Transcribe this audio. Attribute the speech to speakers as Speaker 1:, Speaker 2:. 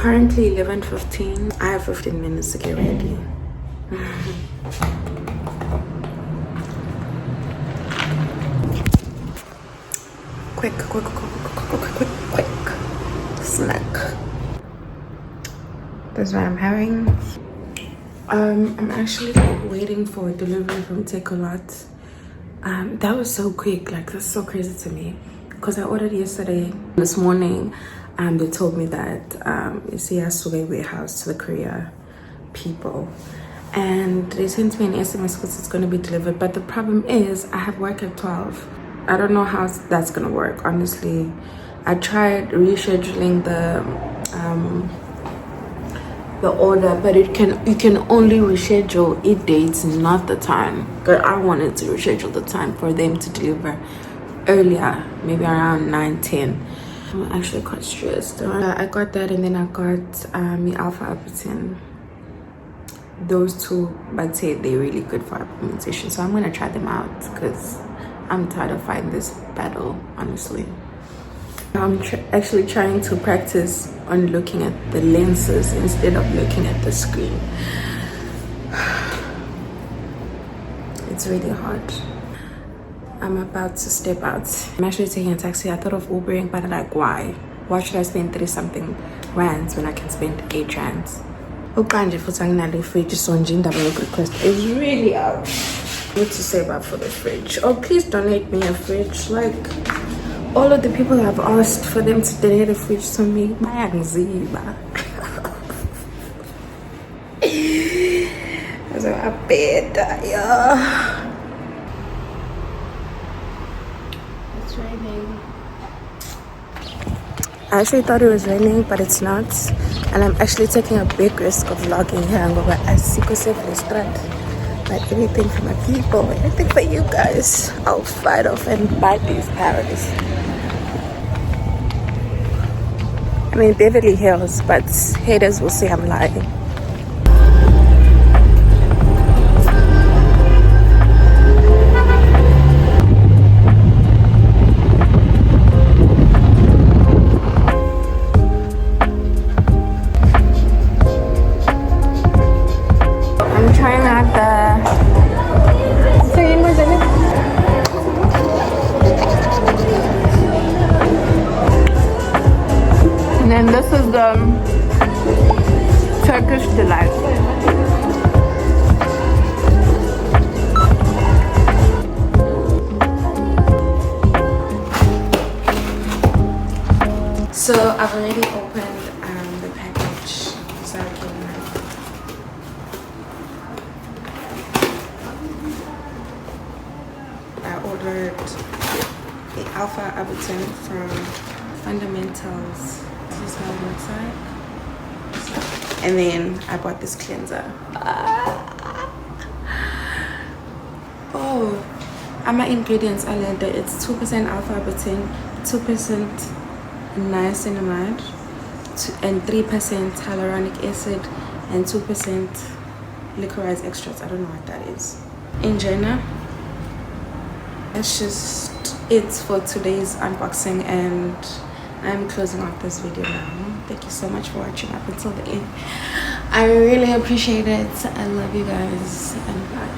Speaker 1: currently 11:15. I have 15 minutes to get ready. Quick snack. That's what I'm having. I'm actually waiting for a delivery from Takealot. That was so quick, like that's so crazy to me, because I ordered yesterday. This morning they told me that it's a Yasuge warehouse to the courier people, and they sent me an SMS because it's going to be delivered. But the problem is I have work at 12. I don't know how that's going to work, honestly. I tried rescheduling the order, but you can only reschedule it dates, not the time. But I wanted to reschedule the time for them to deliver earlier, maybe around 9:10. I'm actually quite stressed. I got that, and then I got the Alpha Apatin. Those two, I'd say they're really good for implementation, so I'm gonna try them out because I'm tired of fighting this battle, honestly. I'm actually trying to practice on looking at the lenses instead of looking at the screen. It's really hard. I'm about to step out. I'm actually taking a taxi. I thought of Ubering, but I'm like, why? Why should I spend 30-something rands when I can spend 8 rands? Ukanje for the fridge request is really out. I need to save up for the fridge. Oh, please donate me a fridge. Like, all of the people have asked for them to donate a fridge to me. My anxiety. So I bet, yeah. It's raining. I actually thought it was raining, but it's not. And I'm actually taking a big risk of vlogging here. I'm going to like everything for my people, everything for you guys. I'll fight off and buy these parrots. I mean Beverly Hills, but haters will say I'm lying. I'm trying out and then this is the Turkish delight. So I've already opened the package, so I can I ordered the Alpha Apatin from Fundamentals. This is how it looks like. And then I bought this cleanser. Oh, and my ingredients are like that. It's 2% Alpha Apatin, 2% niacinamide, and 3% hyaluronic acid, and 2% licorice extracts. I don't know what that is. In general, that's just it for today's unboxing, and I'm closing off this video now. Thank you so much for watching up until the end. I really appreciate it. I love you guys, and bye.